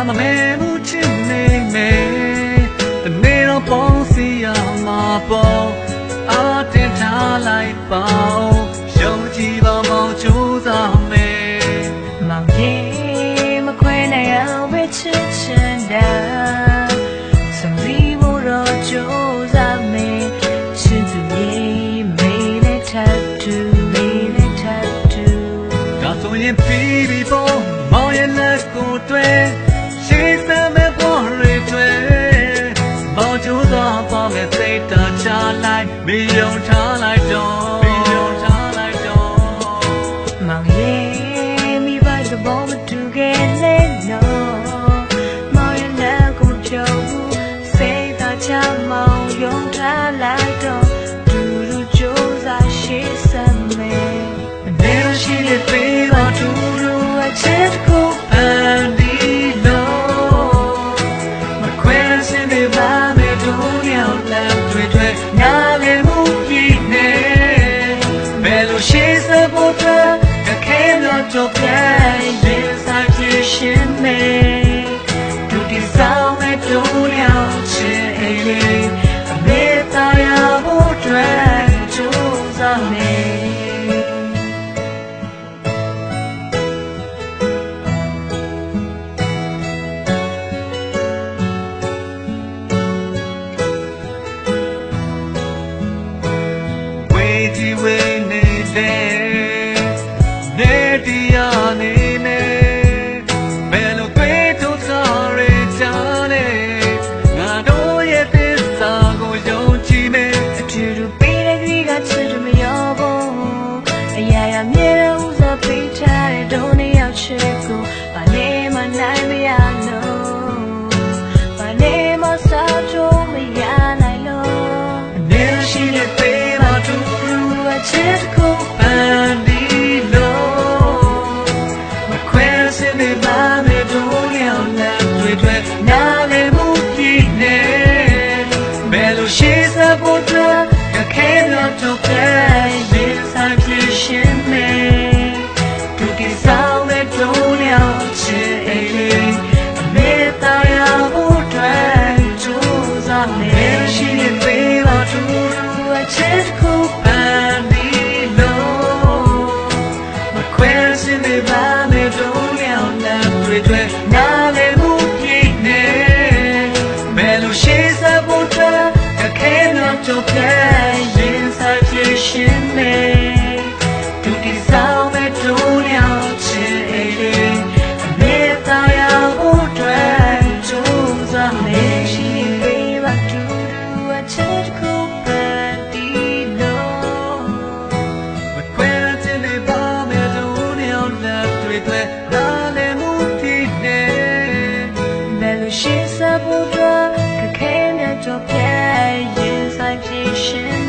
မမဲမှုချစ်နေမယ်တနေ့တော့ပေါင်းစီရမှာပေါ့အားတင်ထားလိုက်ပါယုံကြည်ပါမောင်ကြိုးစားမယ်မောင်ကြီးမခွဲနိုင်အောင်ပဲချစ်ချင်တာစလီမို့တော့ကြိုးစားမယ်ချစ်သူကြီးမေးနဲ့ထပ်တူမေးနဲ့ထပ်တူဒါဆိုရင်ပြီးပြီပေါ့မောင်ရဲ့လက်ကိုတွေ့ရှေးစမ်းမဲ့ပေါ်တွေတွေ့မောင်ကြိုးစားပါမယ်စိတ်တချလိုက်မယုံထားလိုက်တော့မောင်ရဲ့မိဘသဘောမတူခဲ့လေနော်မောင်ရဲ့လက်ကိုပြောဘူးစိတ်တချမောင်ယုံထားလိုက်တော့တူတူကြိုးစားရှေးစမ်းမယ်နေလို့ရှိနေသေးပါတူတူအချစ်ကိုအန်ဒီလို့မခွဲစင်းနေပါမယ်တို့ရောက်လာတွေ့နားလည်မှုပြည့်နေဘယ်လိုရှေးစဖို့တော့တော့ပြန်ရင်ဆိုင်ဖြစ်ရှင်မယ်ဒုတိယဆောင်မဲ့တို့ရောက်ချင်အိမ်လေးအမေသားရဖို့အတွက်ကြိုးစားမယ်ဝေးကြီးဝေးနေတဲ့နေတရားနေနဲ့ဘယ်လိုတွေ့ထုတ်စားရကြလဲငါတို့ရဲ့သစ္စာကိုယုံကြည်မယ်အထူးတူပေးတဲ့ကြီးကချစ်တယ်မရောဘူးအရာရာမြဲတဲ့ဥစားပေးထားတဲ့ဒုံးရောက်ချစ်ကိုဘာနေမှနိုင်မရလို့ဘာနေမှစားကြမရနိုင်လို့နေရှိတဲ့ပေးပါတူအချစ်ကိုပန်းနားလည်မှုပြည့်နေဘယ်လိုရှေးစဖို့တော့ခဲတော့ပြန်ရင်ဆိုင်ဖြစ်ရှင်မယ်ဒုတိယဆောင်မဲ့တို့ရောက်ချင်အိမ်လေးအမေသားရဖို့အတွက်ကြိုးစားမယ်ရှိနေသေးပါတူအချစ်ကိုပန်းပြီးလို့မခွဲစင်းနေပါမယ်တို့ရောက်လာတွေ့နားလည်မှုတော့ပြန်ရင်ဆိုင်ဖြစ်ရှင်မယ်ဒုတိယဆောင်မဲ့တို့ရောက်ချင်အိမ်လေးအမေသားရဖို့အတွက်ကြိုးစားမယ်ရှိနေပါတူအချစ်ကိုပန်းတီလို့မခွဲချင်နေပါမယ်တို့ရောက်လာတွေ့နားလည်မှုဖြစ်နေဘယ်လိုရှိစဖို့တော့ခဲမြတ်တော့ပြန်ရင်ဆိုင်ဖြစ်ရှင်